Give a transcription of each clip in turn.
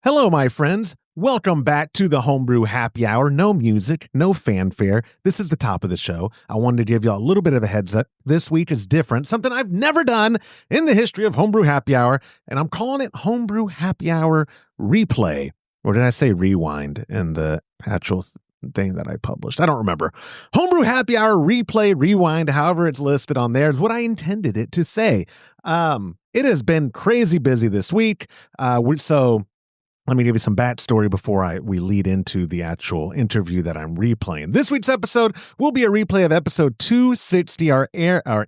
Hello, my friends. Welcome back to the Homebrew Happy Hour. No music, no fanfare. This is the top of the show. I wanted to give you a little bit of a heads up. This week is different, something I've never done in the history of Homebrew Happy Hour, and I'm calling it Homebrew Happy Hour Replay. Or did I say rewind in the actual thing that I published? I don't remember. Homebrew Happy Hour Replay, Rewind, however it's listed on there is what I intended it to say. It has been crazy busy this week, so let me give you some backstory before we lead into the actual interview that I'm replaying. This week's episode will be a replay of episode 260, our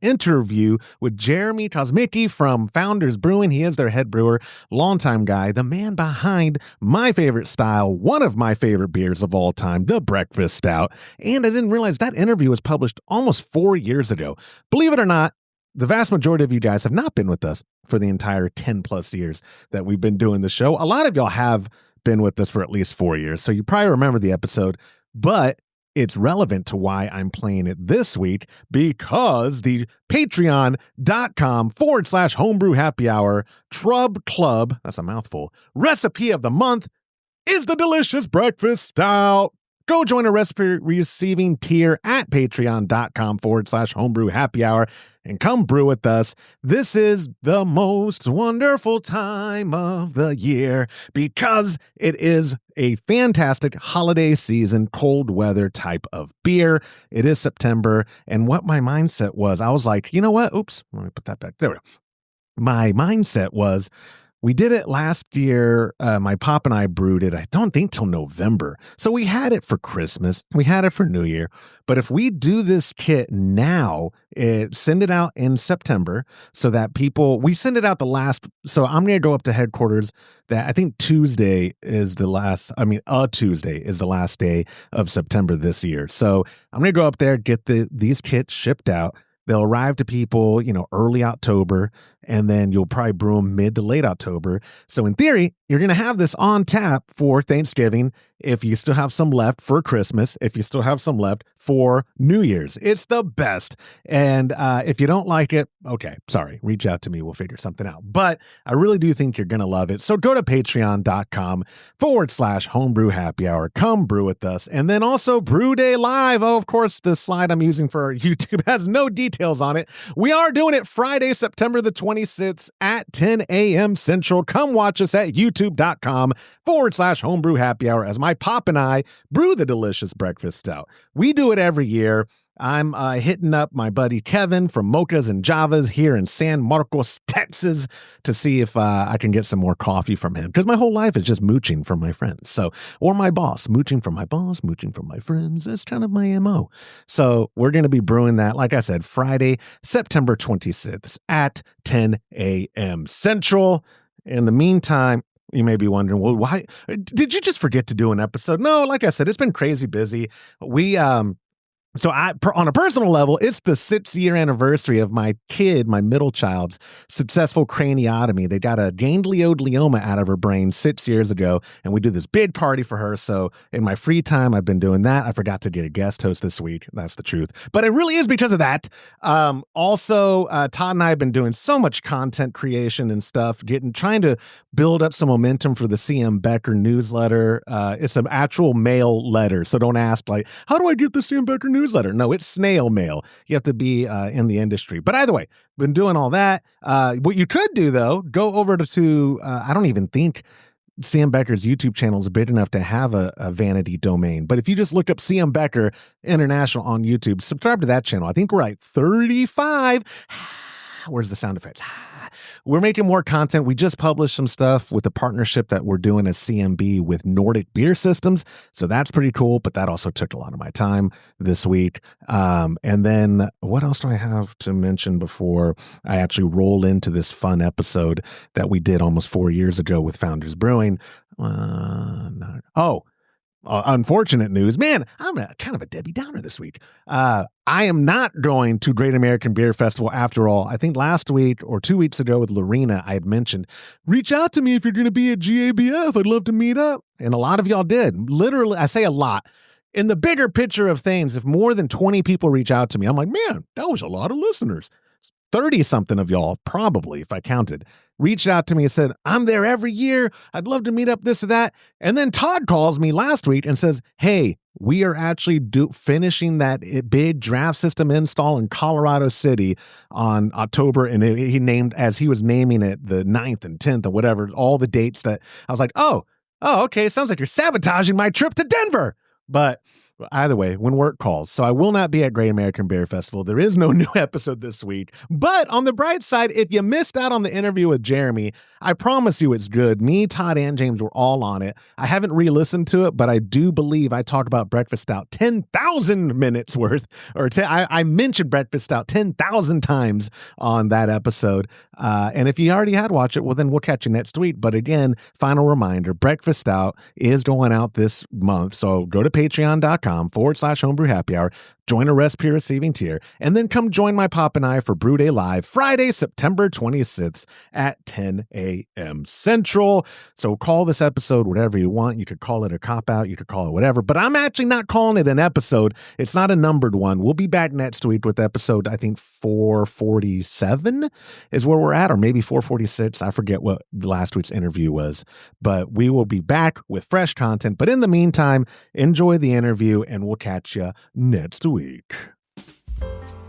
interview with Jeremy Kosmicki from Founders Brewing. He is their head brewer, longtime guy, the man behind my favorite style, one of my favorite beers of all time, the Breakfast Stout. And I didn't realize that interview was published almost 4 years ago. Believe it or not, the vast majority of you guys have not been with us for the entire 10 plus years that we've been doing the show. A lot of y'all have been with us for at least 4 years, so you probably remember the episode, but it's relevant to why I'm playing it this week because the patreon.com/homebrew happy hour Trub Club, that's a mouthful, recipe of the month is the delicious Breakfast Stout. Go join a recipe receiving tier at patreon.com/homebrew happy hour and come brew with us. This is the most wonderful time of the year because it is a fantastic holiday season, cold weather type of beer. It is September. And what my mindset was, I was like, you know what? Oops, let me put that back. There we go. My mindset was, we did it last year. My pop and I brewed it, I don't think till November. So we had it for Christmas. We had it for New Year. But if we do this kit now, send it out in September so that we send it out so I'm going to go up to headquarters I think Tuesday is the last day of September this year. So I'm going to go up there, get these kits shipped out. They'll arrive to people, early October, and then you'll probably brew them mid to late October. So in theory, you're going to have this on tap for Thanksgiving if you still have some left for Christmas, if you still have some left for New Year's. It's the best. And if you don't like it, okay, sorry, reach out to me. We'll figure something out. But I really do think you're going to love it. So go to patreon.com/homebrew happy hour. Come brew with us. And then also Brew Day Live. Oh, of course, the slide I'm using for YouTube has no details on it. We are doing it Friday, September the 26th at 10 a.m. Central. Come watch us at youtube.com/homebrew happy hour as my pop and I brew the delicious Breakfast Stout. We do it every year. I'm hitting up my buddy Kevin from Mochas and Javas here in San Marcos, Texas, to see if I can get some more coffee from him, because my whole life is just mooching from my friends. Or my boss, mooching from my boss, mooching from my friends. That's kind of my MO. So we're going to be brewing that, like I said, Friday, September 26th at 10 a.m. Central. In the meantime, you may be wondering, well, why did you just forget to do an episode? No, like I said, it's been crazy busy. So on a personal level, it's the 6-year anniversary of my middle child's successful craniotomy. They got a ganglioma out of her brain 6 years ago, and we do this big party for her. So in my free time, I've been doing that. I forgot to get a guest host this week. That's the truth. But it really is because of that. Also, Todd and I have been doing so much content creation and stuff, trying to build up some momentum for the CM Becker newsletter. It's an actual mail letter. So don't ask, how do I get the CM Becker newsletter? No, it's snail mail. You have to be in the industry. But either way, been doing all that. What you could do, though, go over to I don't even think CM Becker's YouTube channel is big enough to have a vanity domain. But if you just look up CM Becker International on YouTube, subscribe to that channel. I think we're at 35. Where's the sound effects? We're making more content. We just published some stuff with the partnership that we're doing as CMB with Nordic Beer Systems. So that's pretty cool, but that also took a lot of my time this week. And then what else do I have to mention before I actually roll into this fun episode that we did almost 4 years ago with Founders Brewing? Unfortunate news. Man, I'm kind of a Debbie Downer this week. I am not going to Great American Beer Festival after all. I think last week or 2 weeks ago with Lorena, I had mentioned, reach out to me if you're going to be at GABF. I'd love to meet up. And a lot of y'all did. Literally, I say a lot. In the bigger picture of things, if more than 20 people reach out to me, I'm like, man, that was a lot of listeners. 30-something of y'all, probably, if I counted. reached out to me and said, I'm there every year. I'd love to meet up, this or that. And then Todd calls me last week and says, hey, we are actually finishing that big draft system install in Colorado City on October. And he named, as he was naming it, the 9th and 10th or whatever, all the dates that I was like, oh, okay. Sounds like you're sabotaging my trip to Denver. But either way, when work calls. So I will not be at Great American Beer Festival. There is no new episode this week. But on the bright side, if you missed out on the interview with Jeremy, I promise you it's good. Me, Todd, and James were all on it. I haven't re-listened to it, but I do believe I talk about Breakfast Stout 10,000 minutes worth. I mentioned Breakfast Stout 10,000 times on that episode. And if you already had watched it, well, then we'll catch you next week. But again, final reminder, Breakfast Stout is going out this month. So go to patreon.com/homebrew happy hour, join a recipe receiving tier, and then come join my Pop and I for Brew Day Live Friday, September 26th at 10 a.m. Central. So call this episode whatever you want. You could call it a cop-out. You could call it whatever. But I'm actually not calling it an episode. It's not a numbered one. We'll be back next week with episode, I think, 447 is where we're at, or maybe 446. I forget what last week's interview was. But we will be back with fresh content. But in the meantime, enjoy the interview, and we'll catch you next week.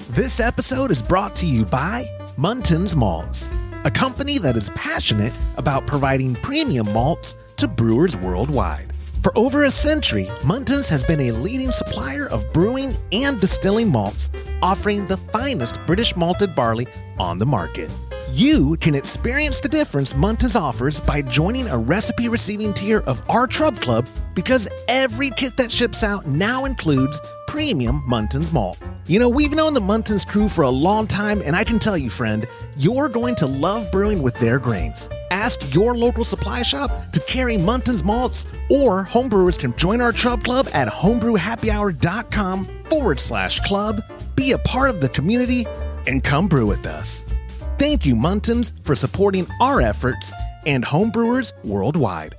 This episode is brought to you by Muntins Malts, a company that is passionate about providing premium malts to brewers worldwide. For over a century, Muntins has been a leading supplier of brewing and distilling malts, offering the finest British malted barley on the market. You can experience the difference Muntins offers by joining a recipe receiving tier of our Trub Club, because every kit that ships out now includes premium Muntins malt. You know, we've known the Muntins crew for a long time, and I can tell you, friend, you're going to love brewing with their grains. Ask your local supply shop to carry Muntins malts, or homebrewers can join our Trub Club at homebrewhappyhour.com/club, be a part of the community, and come brew with us. Thank you, Muntins, for supporting our efforts and homebrewers worldwide.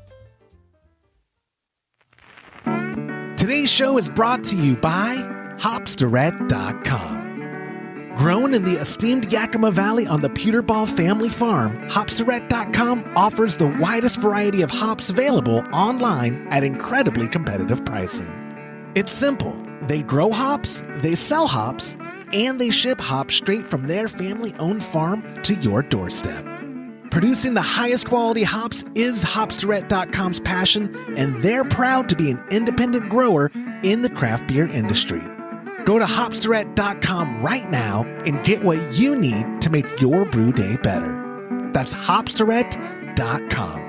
Today's show is brought to you by Hopsdirect.com. Grown in the esteemed Yakima Valley on the Pewterball family farm, Hopsdirect.com offers the widest variety of hops available online at incredibly competitive pricing. It's simple. They grow hops, they sell hops, and they ship hops straight from their family-owned farm to your doorstep. Producing the highest quality hops is Hopsdirect.com's passion, and they're proud to be an independent grower in the craft beer industry. Go to Hopsdirect.com right now and get what you need to make your brew day better. That's Hopsdirect.com.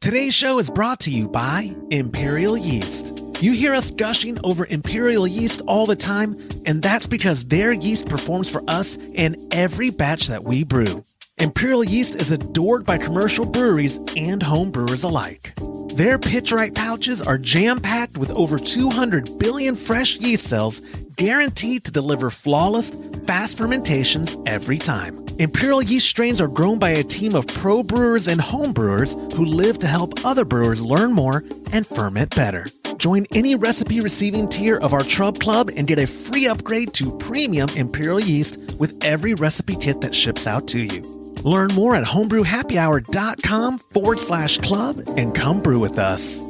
Today's show is brought to you by Imperial Yeast. You hear us gushing over Imperial Yeast all the time, and that's because their yeast performs for us in every batch that we brew. Imperial Yeast is adored by commercial breweries and home brewers alike. Their pitch-right pouches are jam-packed with over 200 billion fresh yeast cells, guaranteed to deliver flawless, fast fermentations every time. Imperial Yeast strains are grown by a team of pro brewers and home brewers who live to help other brewers learn more and ferment better. Join any recipe receiving tier of our Trub Club and get a free upgrade to premium Imperial Yeast with every recipe kit that ships out to you. Learn more at homebrewhappyhour.com/club and come brew with us.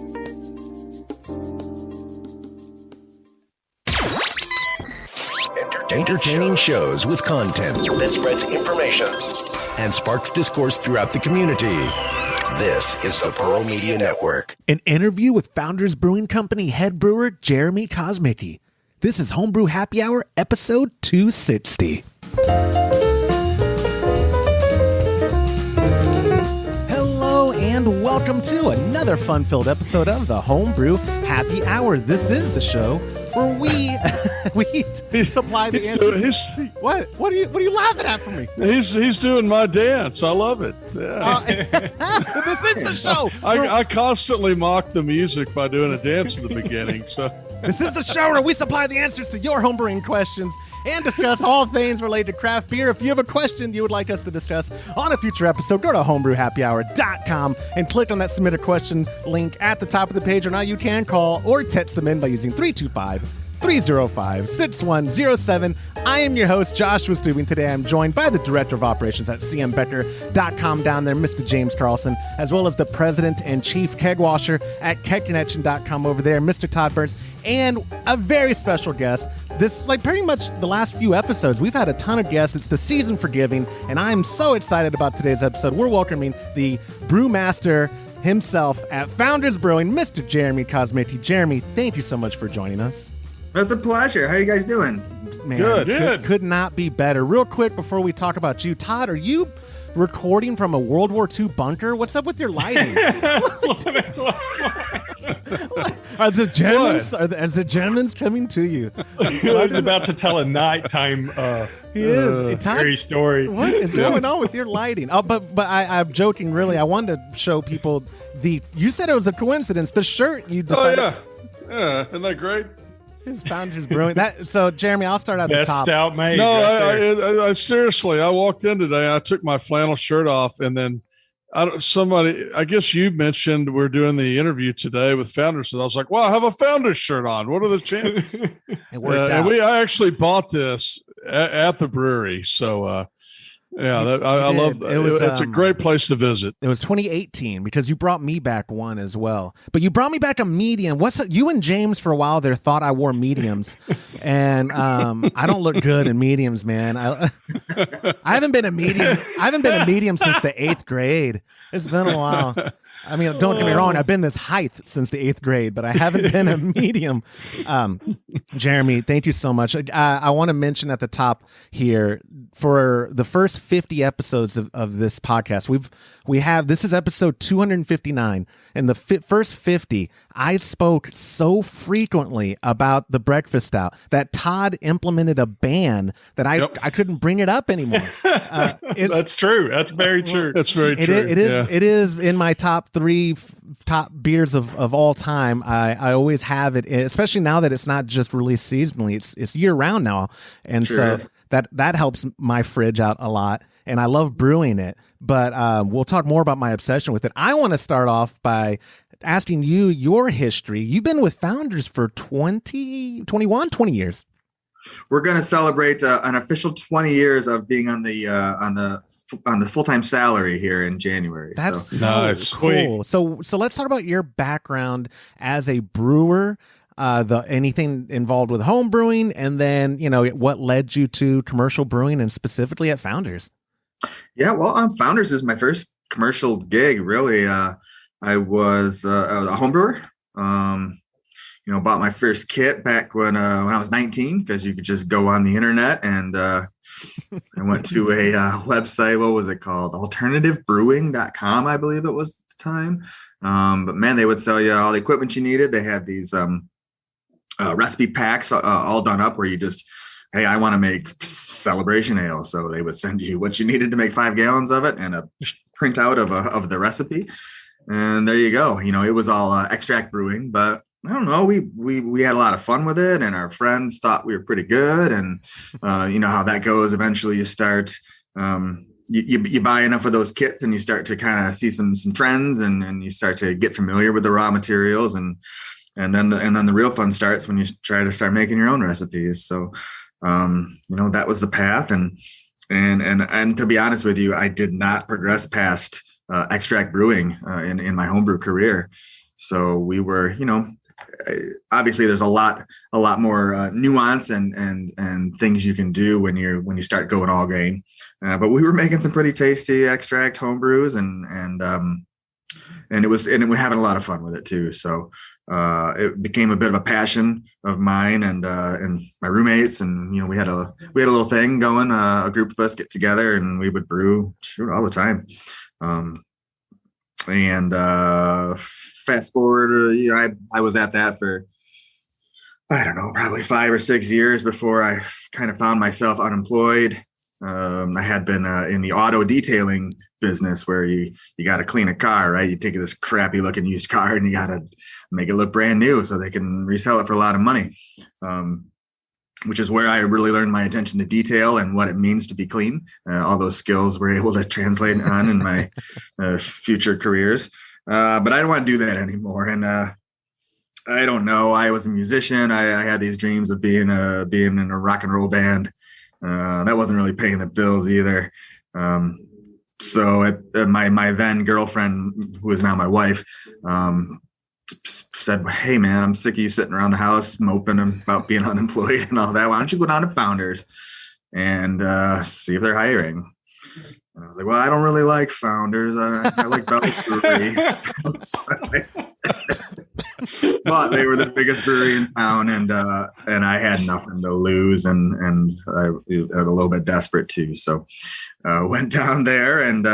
Entertaining shows with content that spreads information and sparks discourse throughout the community. This is the Pearl Media Network. An interview with Founders Brewing Company head brewer Jeremy Kosmicki. This is Homebrew Happy Hour, episode 260. Hello and welcome to another fun-filled episode of the Homebrew Happy Hour. This is the show where we supply the answers. What are you laughing at for me? He's doing my dance. I love it. Yeah. This is the show. I constantly mock the music by doing a dance at the beginning. So this is the show where we supply the answers to your homebrewing questions and discuss all things related to craft beer. If you have a question you would like us to discuss on a future episode, go to homebrewhappyhour.com and click on that submit a question link at the top of the page. Or now you can call or text them in by using 305-6107. I am your host, Joshua Stubing. Today I'm joined by the Director of Operations at cmbecker.com down there, Mr. James Carlson, as well as the President and Chief Keg Washer at kegconnection.com over there, Mr. Todd Burns, and a very special guest. This, like pretty much the last few episodes, we've had a ton of guests. It's the season for giving, and I'm so excited about today's episode. We're welcoming the brewmaster himself at Founders Brewing, Mr. Jeremy Kosmicki. Jeremy, thank you so much for joining us. It's a pleasure. How are you guys doing? Man, Good. Could not be better. Real quick before we talk about you, Todd, are you recording from a World War II bunker? What's up with your lighting? Are the Germans coming to to you? I was about to tell a nighttime scary story. What is going on with your lighting? Oh, but I'm joking. Really, I wanted to show people you said it was a coincidence. The shirt you decided. Oh yeah, isn't that great? His Founders Brewing. So, Jeremy, I'll start at the Best top. stout made. No, I seriously, I walked in today. I took my flannel shirt off, and then I guess you mentioned we're doing the interview today with Founders, and I was like, "Wow, I have a Founders shirt on. What are the chances?" It worked out. And I actually bought this at the brewery, so. I love it. It's a great place to visit. It was 2018 because you brought me back one as well. But you brought me back a medium. You and James for a while there thought I wore mediums, and I don't look good in mediums, man. I haven't been a medium. I haven't been a medium since the 8th grade. It's been a while. I mean, don't get me wrong. I've been this height since the 8th grade, but I haven't been a medium. Jeremy, thank you so much. I want to mention at the top here, for the first 50 episodes of this podcast, this is episode 259. And the first 50, I spoke so frequently about the breakfast stout that Todd implemented a ban that I couldn't bring it up anymore. That's true. That's very true. That's very true. It is in my top 3 top beers of all time. I always have it, especially now that it's not just released seasonally. It's year round now, and so that helps my fridge out a lot. And I love brewing it, but we'll talk more about my obsession with it. I want to start off by asking you your history. You've been with Founders for 20 years. We're going to celebrate an official 20 years of being on the full-time salary here in January. That's so nice. Cool. So let's talk about your background as a brewer. Anything involved with home brewing, and then what led you to commercial brewing, and specifically at Founders. Yeah, well, Founders is my first commercial gig. Really, I was a home brewer. Bought my first kit back when I was 19, because you could just go on the internet, and I went to a website. What was it called? Alternativebrewing.com, I believe it was at the time. But man, they would sell you all the equipment you needed. They had these recipe packs all done up where you just, hey, I want to make celebration ale. So they would send you what you needed to make 5 gallons of it and a printout of the recipe. And there you go. It was all extract brewing, but I don't know. We had a lot of fun with it, and our friends thought we were pretty good. And you know how that goes. Eventually you start, you buy enough of those kits, and you start to kind of see some trends, and you start to get familiar with the raw materials, and then the real fun starts when you try to start making your own recipes. So, that was the path. And to be honest with you, I did not progress past extract brewing in my homebrew career. So we were, obviously there's a lot more nuance and things you can do when you start going all grain. But we were making some pretty tasty extract homebrews, and we're having a lot of fun with it too. So it became a bit of a passion of mine and my roommates, and we had a little thing going. A group of us get together, and we would brew all the time. Fast forward, I was at that for, I don't know, probably 5 or 6 years before I kind of found myself unemployed. I had been in the auto detailing business where you got to clean a car, right? You take this crappy looking used car and you got to make it look brand new so they can resell it for a lot of money, which is where I really learned my attention to detail and what it means to be clean. All those skills were able to translate on in my future careers. But I don't want to do that anymore. And I don't know. I was a musician. I had these dreams of being in a rock and roll band. That wasn't really paying the bills either. So my then girlfriend, who is now my wife, said, "Hey man, I'm sick of you sitting around the house moping about being unemployed and all that. Why don't you go down to Founders and see if they're hiring?" And I was like, "Well, I don't really like Founders. I like Bell's Brewery." But they were the biggest brewery in town, and I had nothing to lose, and I was a little bit desperate too. So went down there and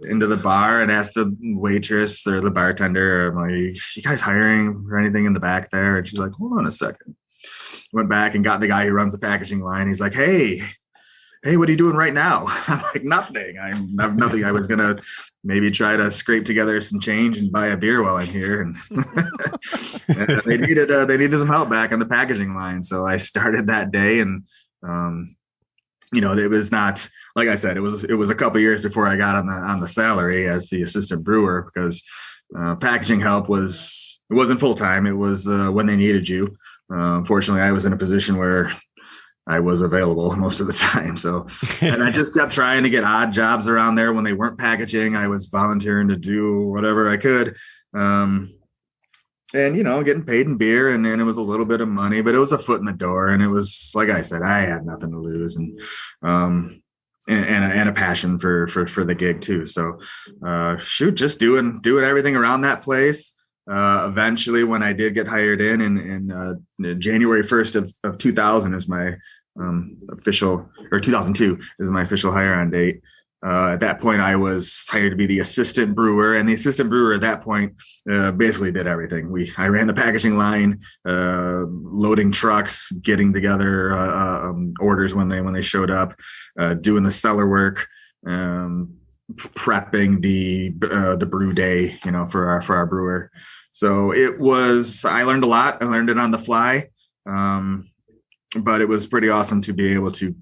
into the bar and asked the waitress or the bartender, I'm like, "You guys hiring for anything in the back there?" And she's like, "Hold on a second." Went back and got the guy who runs the packaging line. He's like, Hey, what are you doing right now?" I'm like, "Nothing. I have nothing. I was going to maybe try to scrape together some change and buy a beer while I'm here." And they needed some help back on the packaging line. So I started that day, and, it was not, like I said, it was a couple of years before I got on the salary as the assistant brewer, because packaging help wasn't full time. It was when they needed you. Fortunately, I was in a position where I was available most of the time. So, and I just kept trying to get odd jobs around there when they weren't packaging. I was volunteering to do whatever I could. And, getting paid in beer, and then it was a little bit of money, but it was a foot in the door. And it was, like I said, I had nothing to lose, and a passion for the gig too. So, just doing everything around that place. Eventually, when I did get hired in January 1st of 2000 is my official, or 2002 is my official hire on date. At that point, I was hired to be the assistant brewer, and the assistant brewer at that point basically did everything. I ran the packaging line, loading trucks, getting together orders when they showed up, doing the cellar work, prepping the brew day, for our brewer. So I learned a lot. I learned it on the fly. But it was pretty awesome to be able to,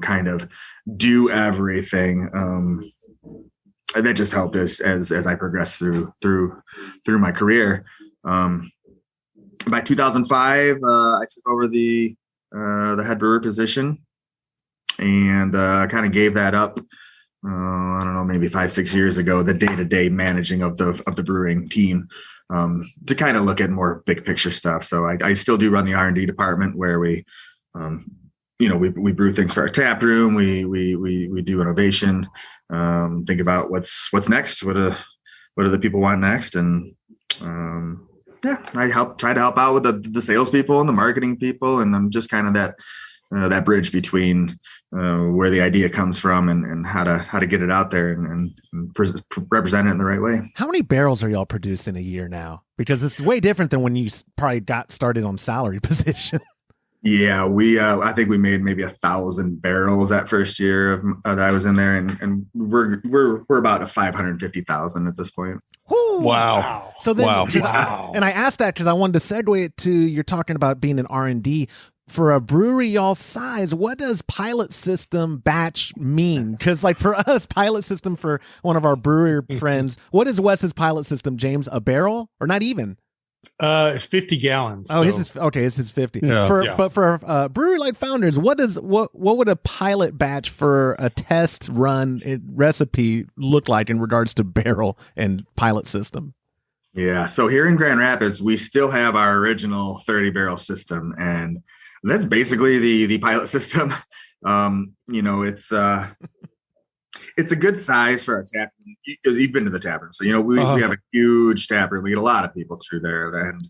kind of do everything. And that just helped as I progressed through my career. By 2005, I took over the head brewer position, and kind of gave that up. I don't know, maybe 5-6 years ago, the day-to-day managing of the brewing team, to kind of look at more big picture stuff. So I still do run the R&D department, where we brew things for our tap room. We do innovation, think about what's next. What do the people want next? And I try to help out with the salespeople and the marketing people. And I'm just kind of that bridge between where the idea comes from and how to get it out there and represent it in the right way. How many barrels are y'all producing a year now? Because it's way different than when you probably got started on salary position. Yeah, I think we made maybe 1,000 barrels that first year that I was in there, and we're about a 550,000 at this point. Ooh, wow. So then, Wow. And I asked that because I wanted to segue it to, you're talking about being an R&D. For a brewery y'all size, what does pilot system batch mean? Because like for us, pilot system, for one of our brewer friends, what is Wes's pilot system, James? A barrel, or not even? It's 50 gallons. Oh, his is okay. His is 50. Yeah. But for brewery like Founders, what would a pilot batch for a test run recipe look like in regards to barrel and pilot system? Yeah. So here in Grand Rapids, we still have our original 30 barrel system, and that's basically the pilot system. It's a good size for our tap room, because you've been to the tap room. So, we have a huge tap room. We get a lot of people through there, and,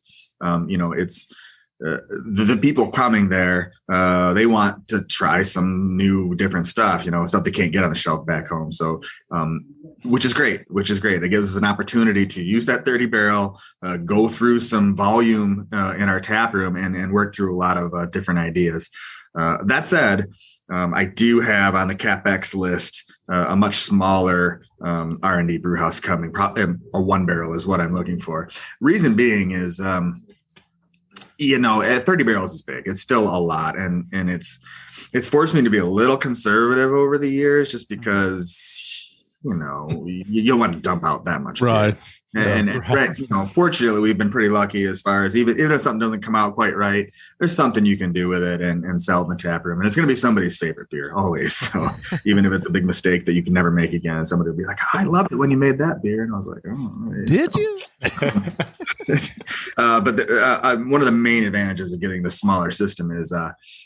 it's the people coming there. They want to try some new, different stuff, stuff they can't get on the shelf back home. So, which is great. It gives us an opportunity to use that 30 barrel, go through some volume in our tap room and work through a lot of different ideas. That said, I do have on the CapEx list a much smaller R&D brew house coming. Probably a 1 barrel is what I'm looking for. Reason being is, at 30 barrels is big. It's still a lot, and it's forced me to be a little conservative over the years, just because you don't want to dump out that much beer. Right. And fortunately, we've been pretty lucky as far as even if something doesn't come out quite right, there's something you can do with it and sell it in the tap room. And it's going to be somebody's favorite beer always. So even if it's a big mistake that you can never make again, somebody will be like, oh, I loved it when you made that beer. And I was like, oh, right. Did you? But one of the main advantages of getting the smaller system is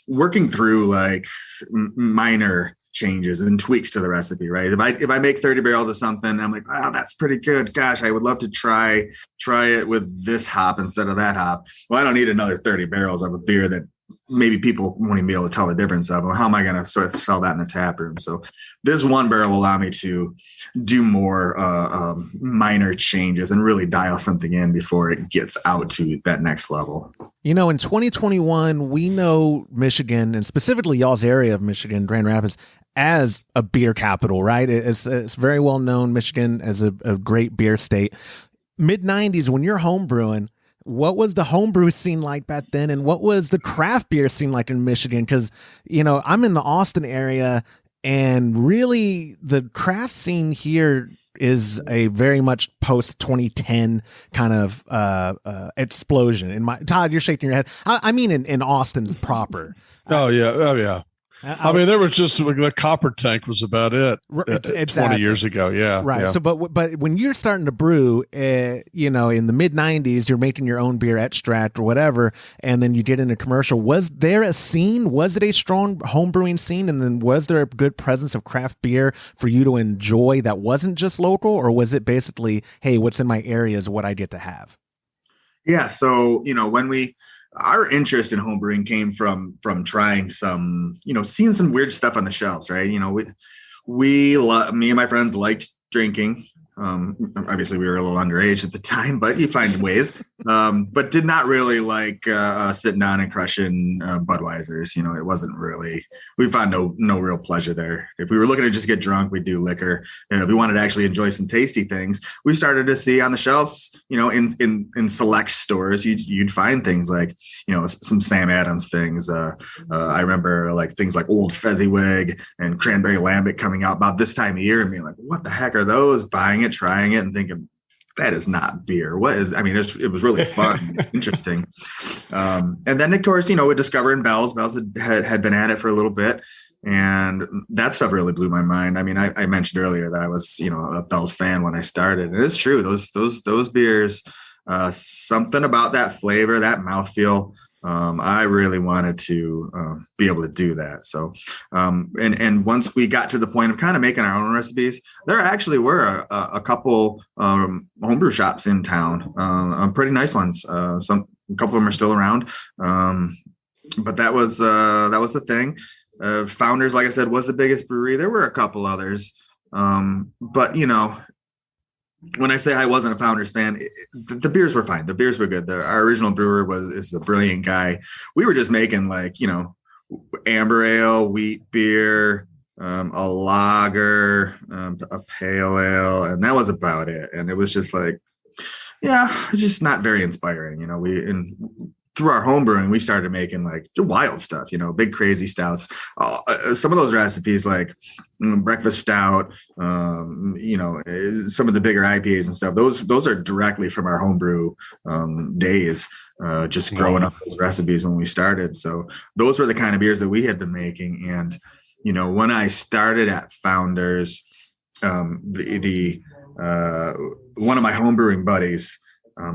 working through like minor changes and tweaks to the recipe, right? If I make 30 barrels of something, I'm like, wow, that's pretty good. Gosh, I would love to try it with this hop instead of that hop. Well, I don't need another 30 barrels of a beer that maybe people won't even be able to tell the difference of. Well, how am I going to sort of sell that in the tap room? So this one barrel will allow me to do more minor changes and really dial something in before it gets out to that next level. In 2021, we know Michigan, and specifically y'all's area of Michigan, Grand Rapids, as a beer capital, right? It's very well known, Michigan, as a great beer state. Mid-90s, when you're home brewing, what was the homebrew scene like back then, and what was the craft beer scene like in Michigan? Because, I'm in the Austin area, and really the craft scene here is a very much post 2010 kind of explosion. Todd, you're shaking your head. I mean, in Austin proper. Oh yeah. I mean, there was just the copper tank was about it. Exactly. 20 years ago. Yeah. Right. Yeah. So, but when you're starting to brew, in the mid 90s, you're making your own beer extract or whatever, and then you get into commercial. Was there a scene? Was it a strong home brewing scene? And then was there a good presence of craft beer for you to enjoy that wasn't just local, or was it basically, hey, what's in my area is what I get to have? Yeah. So, our interest in homebrewing came from trying some, seeing some weird stuff on the shelves, right? Me and my friends liked drinking. Obviously we were a little underage at the time, but you find ways, but did not really like sitting down and crushing Budweisers. It wasn't really, we found no real pleasure there. If we were looking to just get drunk, we'd do liquor. And if we wanted to actually enjoy some tasty things, we started to see on the shelves, in select stores, you'd find things like, some Sam Adams things. I remember like things like Old Fezziwig and Cranberry Lambic coming out about this time of year and being like, what the heck are those? Buying it, trying it, and thinking, that is not beer. What is, I mean, it was really fun, interesting. And then, of course, with discovering Bell's had been at it for a little bit. And that stuff really blew my mind. I mean, I mentioned earlier that I was, a Bell's fan when I started. And it's true. Those beers, something about that flavor, that mouthfeel, I really wanted to be able to do that. So, and once we got to the point of kind of making our own recipes, there actually were a couple homebrew shops in town, pretty nice ones. A couple of them are still around, but that was the thing. Founders, like I said, was the biggest brewery. There were a couple others, but when I say I wasn't a Founders fan, the beers were fine. The beers were good. Our original brewer is a brilliant guy. We were just making like, amber ale, wheat beer, a lager, a pale ale, and that was about it. And it was just like, just not very inspiring. Through our home brewing, we started making like wild stuff, big crazy stouts. Some of those recipes like breakfast stout, some of the bigger IPAs and stuff. Those are directly from our homebrew days, just growing up those recipes when we started. So those were the kind of beers that we had been making. And when I started at Founders, one of my homebrewing buddies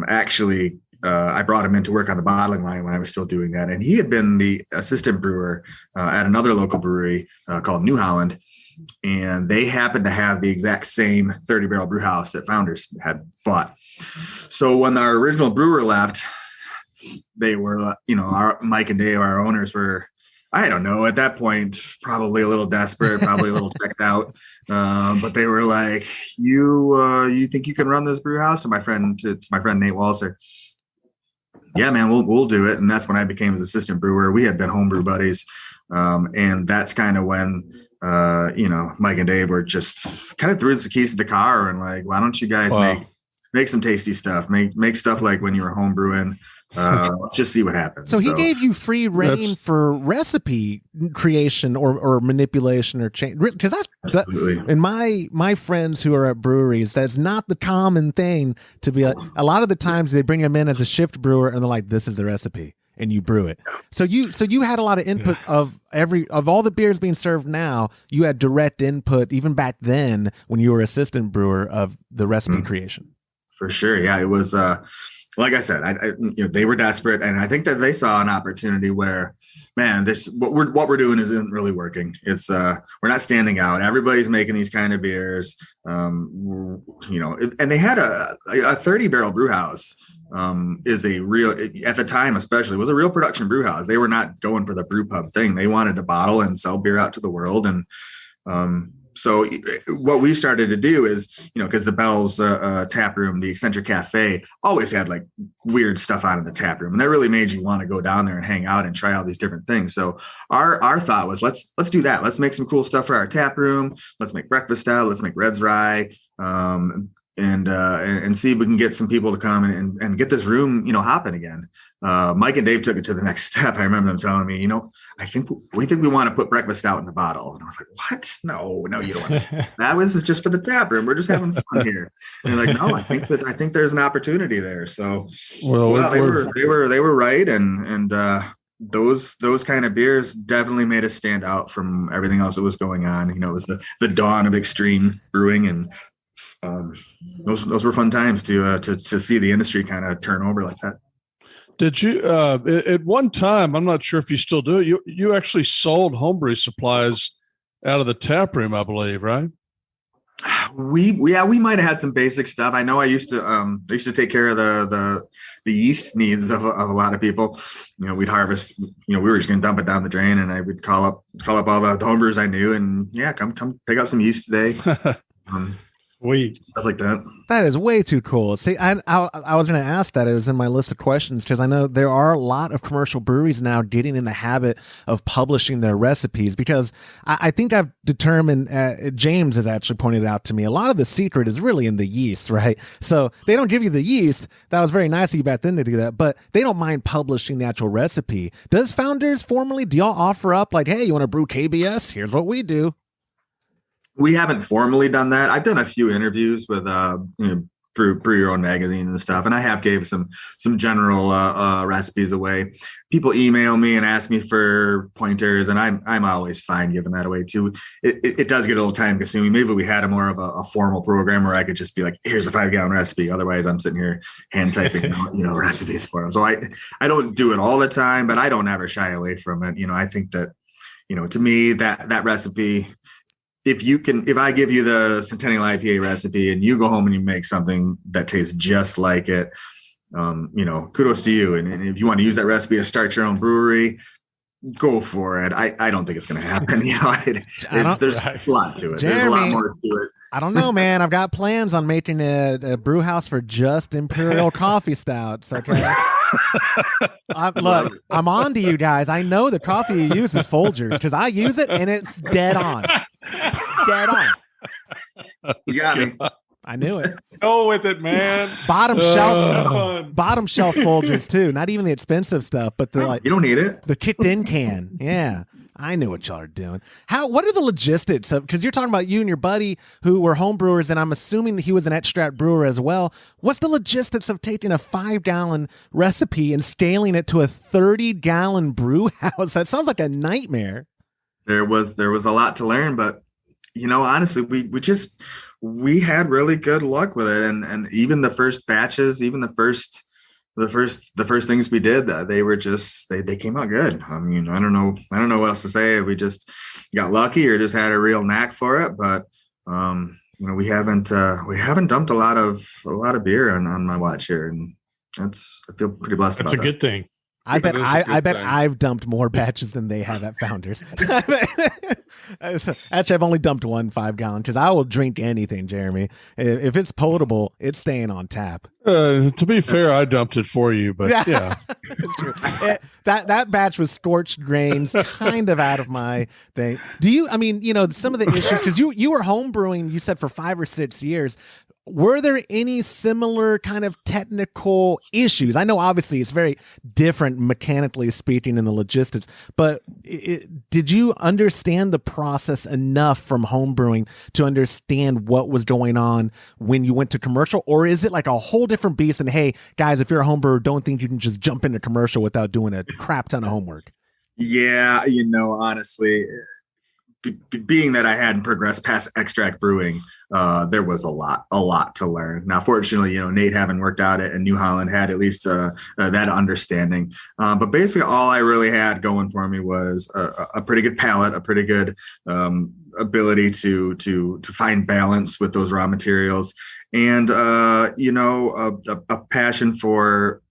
actually. I brought him in to work on the bottling line when I was still doing that. And he had been the assistant brewer at another local brewery called New Holland. And they happened to have the exact same 30 barrel brew house that Founders had bought. So when our original brewer left, they were, Mike and Dave, our owners were, I don't know, at that point, probably a little desperate, probably a little checked out. But they were like, you think you can run this brew house? To my friend Nate Walser. Yeah, man, we'll do it. And that's when I became his assistant brewer. We had been homebrew buddies. And that's kind of when, Mike and Dave were just kind of threw us the keys to the car and like, why don't you guys make make some tasty stuff. Make stuff like when you were home brewing. Let's just see what happens. So he gave you free reign for recipe creation or manipulation or change, because and my friends who are at breweries, that's not the common thing to be. A lot of the times they bring them in as a shift brewer and they're like, "This is the recipe," and you brew it. So you had a lot of input of all the beers being served now. You had direct input even back then when you were assistant brewer of the recipe creation. For sure, yeah, it was. Like I said, they were desperate, and I think that they saw an opportunity where, man, what we're doing isn't really working. It's we're not standing out. Everybody's making these kind of beers, and they had a 30-barrel brew house. Is a real, at the time especially, was a real production brew house. They were not going for the brew pub thing. They wanted to bottle and sell beer out to the world, and so what we started to do is, because the Bell's tap room, the Eccentric Cafe, always had like weird stuff on in the tap room, and that really made you want to go down there and hang out and try all these different things. So our thought was, let's do that. Let's make some cool stuff for our tap room. Let's make breakfast style. Let's make Red's Rye, and see if we can get some people to come and get this room, hopping again. Mike and Dave took it to the next step. I remember them telling me, we think we want to put breakfast out in a bottle. And I was like, what? No, you don't want to. This is just for the tap room. We're just having fun here. And they're like, no, I think there's an opportunity there. So they were right. And those kind of beers definitely made us stand out from everything else that was going on. It was the dawn of extreme brewing, and those were fun times to see the industry kind of turn over like that. Did you at one time, I'm not sure if you still do it, you actually sold homebrew supplies out of the tap room, I believe, right? We might have had some basic stuff. I know I used to take care of the yeast needs of a lot of people. We'd harvest, we were just gonna dump it down the drain, and I would call up all the homebrewers I knew, and come pick up some yeast today. Stuff like that. That is way too cool. See, I was going to ask that. It was in my list of questions because I know there are a lot of commercial breweries now getting in the habit of publishing their recipes, because I think I've determined, James has actually pointed out to me, a lot of the secret is really in the yeast, right? So they don't give you the yeast. That was very nice of you back then to do that, but they don't mind publishing the actual recipe. Does Founders formally, do y'all offer up like, hey, you want to brew KBS? Here's what we do. We haven't formally done that. I've done a few interviews with Brew Your Own magazine and stuff, and I have gave some general recipes away. People email me and ask me for pointers, and I'm always fine giving that away too. It does get a little time consuming. Maybe we had a more of a formal program where I could just be like, here's a 5-gallon recipe. Otherwise, I'm sitting here hand typing recipes for them. So I don't do it all the time, but I don't ever shy away from it. I think that to me that recipe, if I give you the Centennial IPA recipe and you go home and you make something that tastes just like it, kudos to you. And if you want to use that recipe to start your own brewery, go for it. I don't think it's going to happen. There's a lot to it. Jeremy, there's a lot more to it. I don't know, man. I've got plans on making a brew house for just Imperial coffee stouts. Okay. Look, I'm on to you guys. I know the coffee you use is Folgers because I use it and it's dead on. Dead on. You got me. I knew it. Go with it, man. Bottom shelf Folgers too. Not even the expensive stuff, but the you don't need it. The kicked in can. Yeah. I knew what y'all are doing. What are the logistics of, because you're talking about you and your buddy who were home brewers, and I'm assuming he was an extract brewer as well. What's the logistics of taking a 5-gallon recipe and scaling it to a 30-gallon brew house? That sounds like a nightmare. There was a lot to learn, but honestly, we had really good luck with it. And even the first batches, even the first things we did, they were just, they came out good. I mean, I don't know what else to say. We just got lucky or just had a real knack for it. But, we haven't dumped a lot of beer on my watch here. And I feel pretty blessed about that. That's a good thing. I bet I've dumped more batches than they have at Founders. Actually, I've only dumped one 5-gallon because I will drink anything, Jeremy. If it's potable, it's staying on tap. To be fair, I dumped it for you, but yeah. It's true. That batch was scorched grains, kind of out of my thing. Do you, some of the issues, because you were home brewing, you said, for 5 or 6 years. were there any similar kind of technical issues? I know obviously it's very different mechanically speaking in the logistics, but did you understand the process enough from homebrewing to understand what was going on when you went to commercial? Or is it like a whole different beast? And hey, guys, if you're a homebrewer, don't think you can just jump into commercial without doing a crap ton of homework. Yeah, honestly, being that I hadn't progressed past extract brewing, there was a lot to learn. Now, fortunately, Nate having worked out at New Holland had at least that understanding. But basically, all I really had going for me was a pretty good palate, a pretty good ability to find balance with those raw materials, and a passion for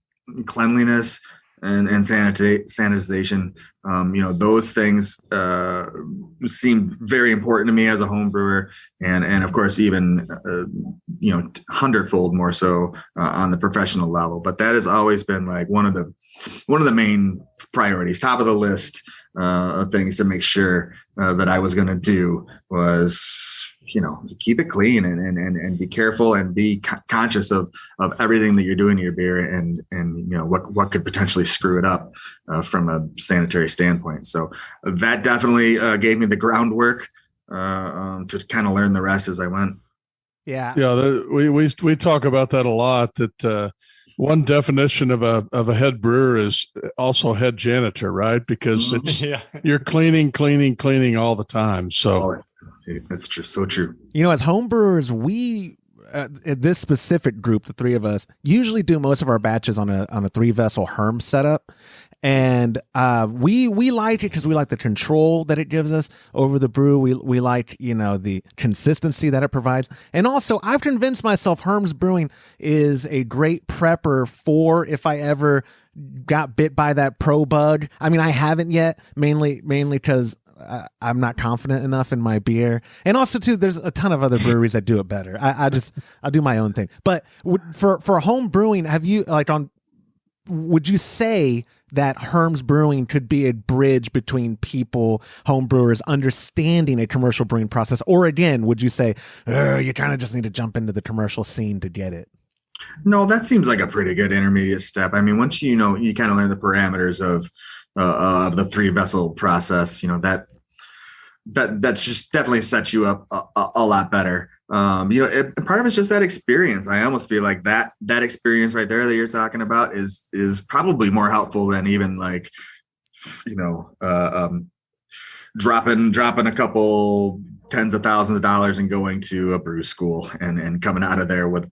cleanliness and sanitization. Those things seem very important to me as a home brewer, and of course even hundredfold more so on the professional level. But that has always been like one of the main priorities, top of the list of things to make sure that I was going to do was keep it clean and be careful and be conscious of everything that you're doing to your beer and what could potentially screw it up from a sanitary standpoint. So that definitely gave me the groundwork to kind of learn the rest as I went. Yeah. We talk about that a lot, that one definition of a head brewer is also head janitor, right? Because it's you're cleaning all the time. So that's just so true. As homebrewers, we this specific group, the three of us, usually do most of our batches on a 3-vessel Herm setup, and we like it because we like the control that it gives us over the brew. We like the consistency that it provides, and also I've convinced myself Herm's Brewing is a great prepper for if I ever got bit by that pro bug. I mean, I haven't yet, mainly because I'm not confident enough in my beer, and also too, there's a ton of other breweries that do it better. I'll do my own thing. But for home brewing, have you would you say that Herm's Brewing could be a bridge between people, home brewers, understanding a commercial brewing process, or again, would you say you kind of just need to jump into the commercial scene to get it? No, that seems like a pretty good intermediate step. I mean, once you kind of learn the parameters of the 3-vessel process, that's just definitely sets you up a lot better. Part of it's just that experience. I almost feel like that experience right there that you're talking about is probably more helpful than even dropping a couple tens of thousands of dollars and going to a brew school and coming out of there with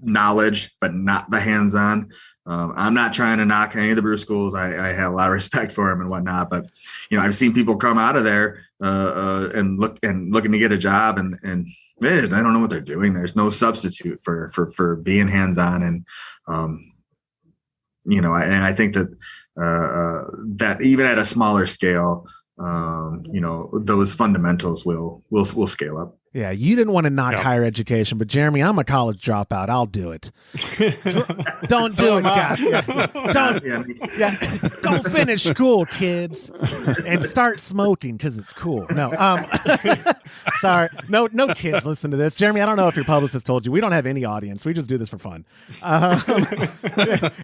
knowledge, but not the hands-on. I'm not trying to knock any of the brew schools. I have a lot of respect for them and whatnot, but I've seen people come out of there and looking to get a job and they don't know what they're doing. There's no substitute for being hands-on, and I think that that even at a smaller scale, those fundamentals will scale up. Yeah, you didn't want to knock higher education, but Jeremy, I'm a college dropout. I'll do it. Don't do it, guys. Don't finish school, kids, and start smoking because it's cool. No, sorry, no kids listen to this. Jeremy, I don't know if your publicist told you. We don't have any audience. We just do this for fun. And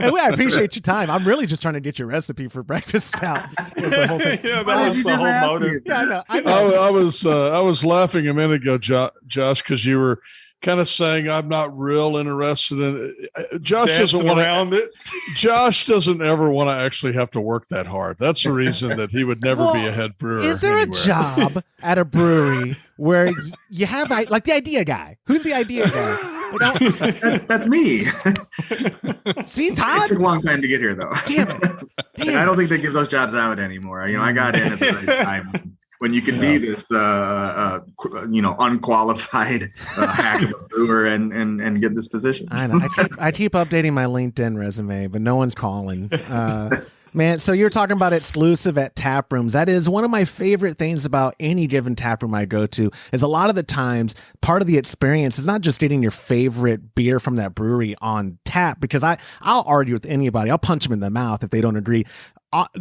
I appreciate your time. I'm really just trying to get your recipe for breakfast stout. Yeah, that was the whole motive. Yeah, I know. I was laughing a minute ago, Josh, because you were kind of saying I'm not real interested in it. Josh doesn't ever want to actually have to work that hard. That's the reason that he would never be a head brewer. Is there anywhere. A job at a brewery where you have like the idea guy? Who's the idea guy? That's me. See, Todd? It took a long time to get here, though. Damn it. I don't think they give those jobs out anymore. I got in at the right time when you can be this, unqualified hack of a brewer and get this position. I know. I keep updating my LinkedIn resume, but no one's calling. Man, so you're talking about exclusive at tap rooms. That is one of my favorite things about any given tap room I go to, is a lot of the times part of the experience is not just getting your favorite beer from that brewery on tap, because I'll argue with anybody. I'll punch them in the mouth if they don't agree.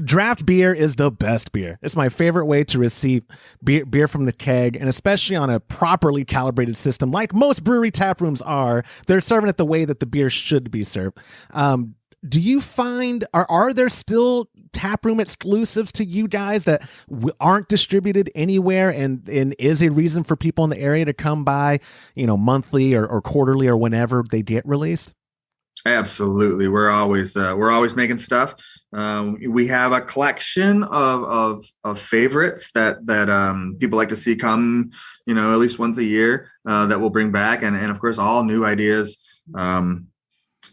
Draft beer is the best beer. It's my favorite way to receive beer from the keg, and especially on a properly calibrated system like most brewery tap rooms are. They're serving it the way that the beer should be served. Do you find, are there still taproom exclusives to you guys that aren't distributed anywhere, and is a reason for people in the area to come by, monthly or quarterly or whenever they get released? Absolutely. We're always making stuff. We have a collection of favorites that people like to see come, at least once a year, that we'll bring back. And of course, all new ideas.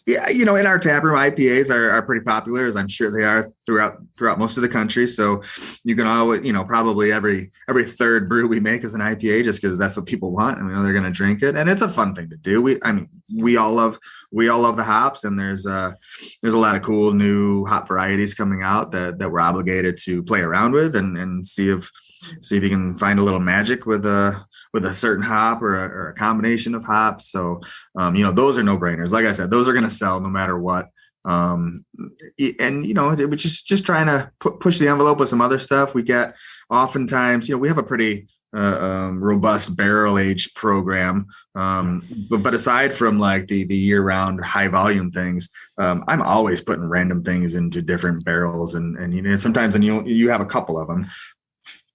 In our taproom, IPAs are pretty popular, as I'm sure they are throughout most of the country. So you can always, probably every third brew we make is an IPA, just because that's what people want, and we know they're going to drink it, and it's a fun thing to do. We all love the hops, and there's a lot of cool new hop varieties coming out that we're obligated to play around with and see if you can find a little magic with a certain hop or a combination of hops. So, those are no brainers. Like I said, those are going to sell no matter what. We're just trying to push the envelope with some other stuff. We get oftentimes, we have a pretty robust barrel age program. But aside from like the year round high volume things, I'm always putting random things into different barrels, and sometimes you have a couple of them.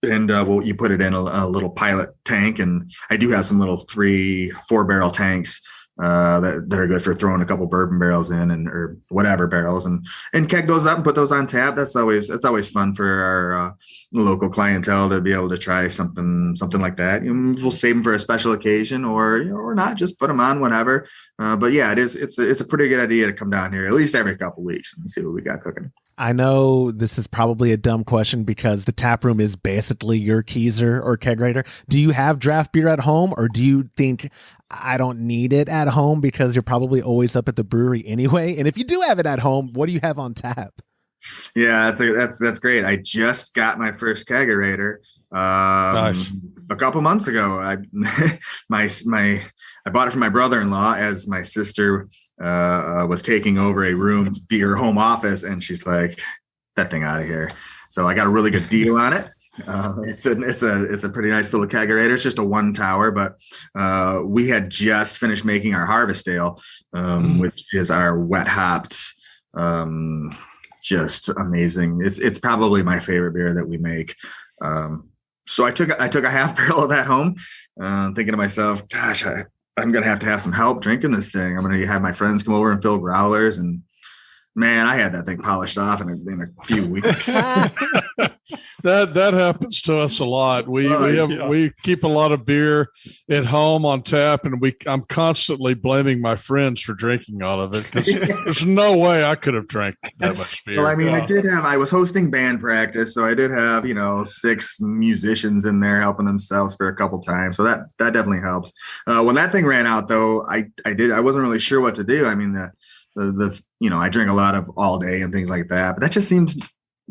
And you put it in a little pilot tank, and I do have some little 3-4 barrel tanks that are good for throwing a couple bourbon barrels in, or whatever barrels, and keg those up and put those on tap. That's always fun for our local clientele to be able to try something like that. We'll save them for a special occasion, or not, just put them on whenever. But yeah, it's a pretty good idea to come down here at least every couple weeks and see what we got cooking. I know this is probably a dumb question because the tap room is basically your keezer or kegerator. Do you have draft beer at home, or do you think I don't need it at home because you're probably always up at the brewery anyway? And if you do have it at home, what do you have on tap? Yeah, that's great. I just got my first kegerator Nice. a couple months ago. I bought it from my brother-in-law as my sister was taking over a room to be her home office, and she's like, "That thing out of here." So I got a really good deal on it. It's a pretty nice little kegerator. It's just a 1 tower, but we had just finished making our harvest ale, which is our wet hopped, just amazing. It's probably my favorite beer that we make. So I took a half barrel of that home, thinking to myself, gosh, I'm going to have some help drinking this thing. I'm going to have my friends come over and fill growlers, and man, I had that thing polished off in a few weeks. That happens to us a lot. We keep a lot of beer at home on tap, and I'm constantly blaming my friends for drinking all of it, because there's no way I could have drank that much beer. Well, I was hosting band practice, so I did have 6 musicians in there helping themselves for a couple times, so that definitely helps. When that thing ran out, though, I wasn't really sure what to do. I mean, I drink a lot of all day and things like that, but that just seemed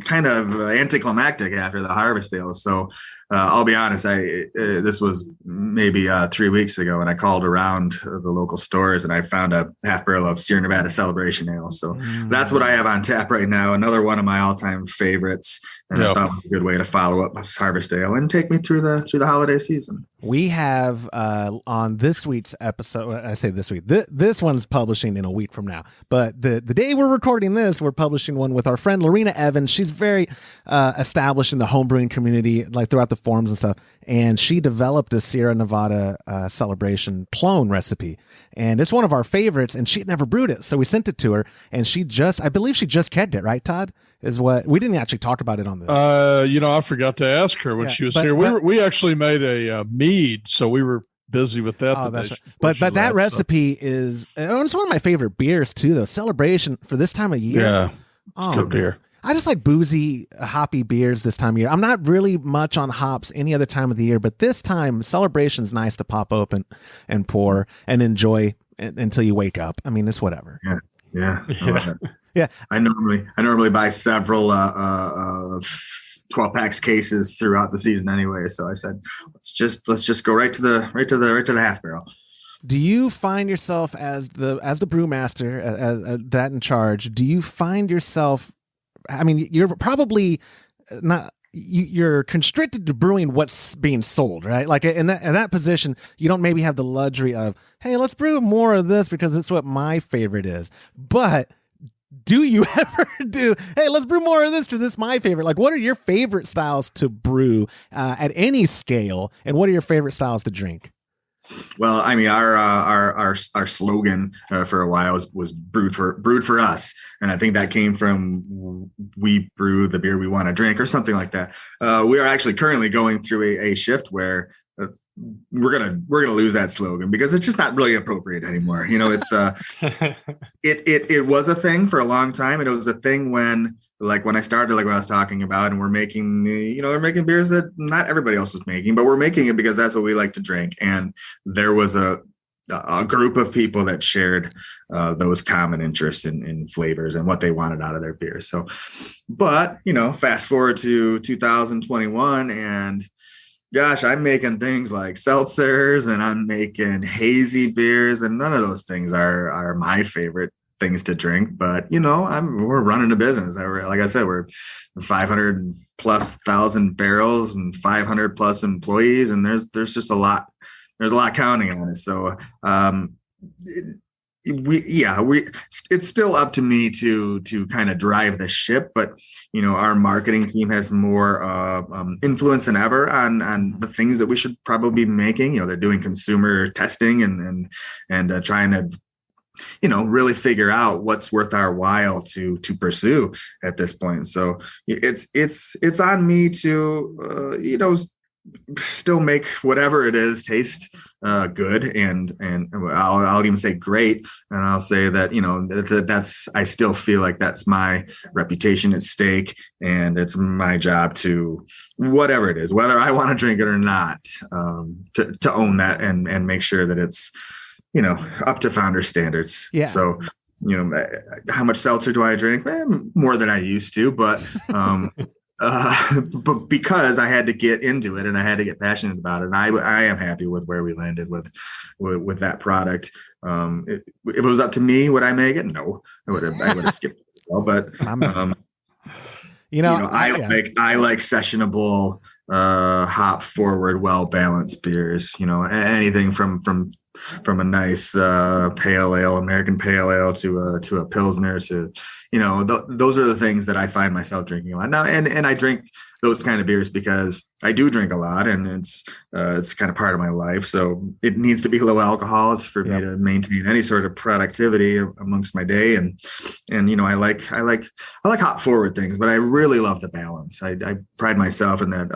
kind of anticlimactic after the harvest ale. So I'll be honest, this was maybe 3 weeks ago, and I called around the local stores and I found a half barrel of Sierra Nevada Celebration Ale. So that's what I have on tap right now. Another one of my all-time favorites, and I thought it was a good way to follow up this harvest ale and take me through the holiday season. We have on this week's episode, I say this week, this one's publishing in a week from now, but the day we're recording this, we're publishing one with our friend Lorena Evans. She's very established in the homebrewing community, like throughout the forums and stuff, and she developed a Sierra Nevada Celebration clone recipe, and it's one of our favorites, and she had never brewed it, so we sent it to her, and I believe she just kegged it, right, Todd? Is what we didn't actually talk about it on the I forgot to ask her when she was here. We actually made a mead, so we were busy with that. Oh, that's right. But that recipe is, it's one of my favorite beers too, though. Celebration for this time of year. Yeah. Oh, beer. I just like boozy, hoppy beers this time of year. I'm not really much on hops any other time of the year, but this time, Celebration's nice to pop open and pour and enjoy until you wake up. I mean, it's whatever. Yeah. Yeah. I normally buy several 12-packs cases throughout the season anyway. So I said, let's just go right to the half barrel. Do you find yourself as the brewmaster, as that in charge, do you find yourself I mean, you're probably not. You're constricted to brewing what's being sold, right? Like in that position, you don't maybe have the luxury of, hey, let's brew more of this because it's what my favorite is. But do you ever do, hey, let's brew more of this because it's my favorite? Like, what are your favorite styles to brew at any scale, and what are your favorite styles to drink? Well, I mean, our slogan for a while was brewed for us, and I think that came from we brew the beer we want to drink, or something like that. We are actually currently going through a shift where we're gonna lose that slogan because it's just not really appropriate anymore. You know, it's it was a thing for a long time, and it was a thing when I started, like what I was talking about, and we're making beers that not everybody else is making, but we're making it because that's what we like to drink. And there was a group of people that shared those common interests in flavors and what they wanted out of their beers. So, but, fast forward to 2021, and gosh, I'm making things like seltzers, and I'm making hazy beers, and none of those things are my favorite things to drink. But we're running a business. Like I said, we're 500,000+ barrels and 500+ employees, and there's just a lot. There's a lot counting on it. So it's still up to me to kind of drive the ship, but our marketing team has more influence than ever on the things that we should probably be making. They're doing consumer testing and trying to really figure out what's worth our while to pursue at this point. So it's on me to still make whatever it is taste good, and I'll even say great, and I'll say that that's I still feel like that's my reputation at stake, and it's my job to, whatever it is, whether I want to drink it or not, to own that and make sure that it's up to founder standards. Yeah. So, how much seltzer do I drink? More than I used to, but because I had to get into it and I had to get passionate about it, and I am happy with where we landed with that product. If it was up to me, would I make it? No, I would have skipped it. But I like sessionable, hop forward, well balanced beers. Anything from a nice pale ale, American pale ale, to a pilsner, to those are the things that I find myself drinking a lot now, and I drink those kind of beers because I do drink a lot, and it's kind of part of my life. So it needs to be low alcohol for me to maintain any sort of productivity amongst my day, and I like hop forward things, but I really love the balance. I pride myself in that.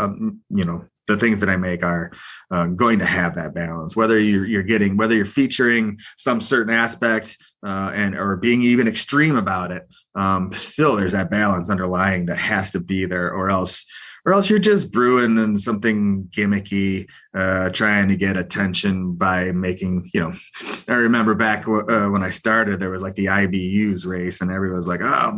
The things that I make are going to have that balance, whether you're featuring some certain aspect or being even extreme about it. Still, there's that balance underlying that has to be there, or else you're just brewing in something gimmicky, trying to get attention by making, I remember back when I started, there was like the IBUs race, and everyone was like, oh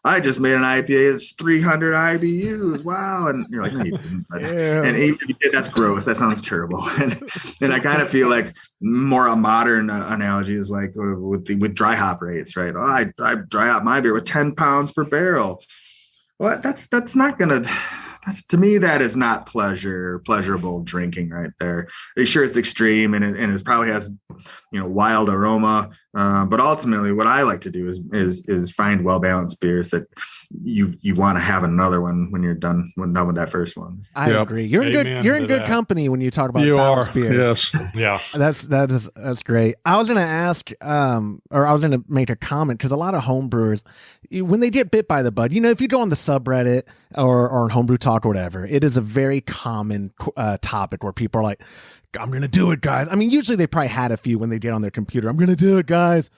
I just made an IPA, it's 300 IBUs. Wow. And you're like, no, you didn't. And even if you did, that's gross. That sounds terrible. And I kind of feel like more a modern analogy is like with dry hop rates, right? Oh, I dry hop my beer with 10 pounds per barrel. Well, that's not going to... to me, that is not pleasurable drinking right there. Sure, it's extreme, and it probably has, wild aroma. But ultimately, what I like to do is find well balanced beers that you want to have another one when you're done with that first one. I agree. You're in good company when you talk about balanced beers. Yes. That's great. I was going to ask, or I was going to make a comment, because a lot of home brewers, when they get bit by the bug, if you go on the subreddit or on Homebrew Talk or whatever, it is a very common topic where people are like, I'm going to do it, guys. I mean, usually they probably had a few when they get on their computer. I'm going to do it, guys.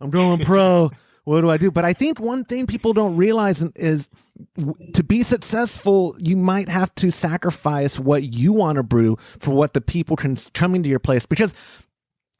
I'm going pro. What do I do? But I think one thing people don't realize is to be successful, you might have to sacrifice what you want to brew for what the people can coming to your place. Because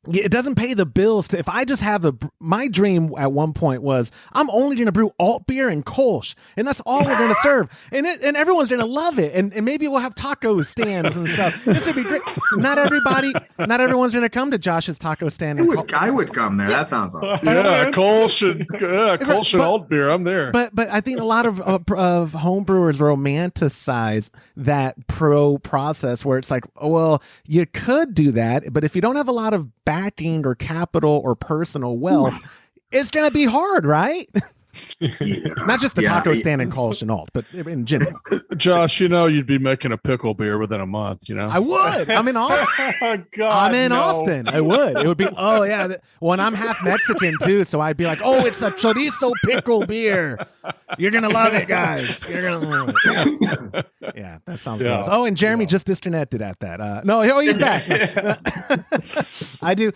it doesn't pay the bills to, if I just have my dream at one point was I'm only going to brew alt beer and Kolsch, and that's all we're going to serve. And everyone's going to love it. And maybe we'll have taco stands and stuff. This would be great. Not everyone's going to come to Josh's taco stand. I would come there. That sounds awesome. Yeah, Kolsch and alt beer. I'm there. But I think a lot of home brewers romanticize that pro process where it's like, well, you could do that, but if you don't have a lot of backing or capital or personal wealth, it's going to be hard, right? Yeah. Not just the taco stand and Kolsch and alt, but in general. Josh, you'd be making a pickle beer within a month. I would. I'm in Austin. Austin. I would. It would be. Oh yeah. Well, and I'm half Mexican too, so I'd be like, oh, it's a chorizo pickle beer. You're gonna love it, guys. You're gonna love it. Yeah, that sounds gross. Oh, and Jeremy just disconnected at that. No, he's back. I do.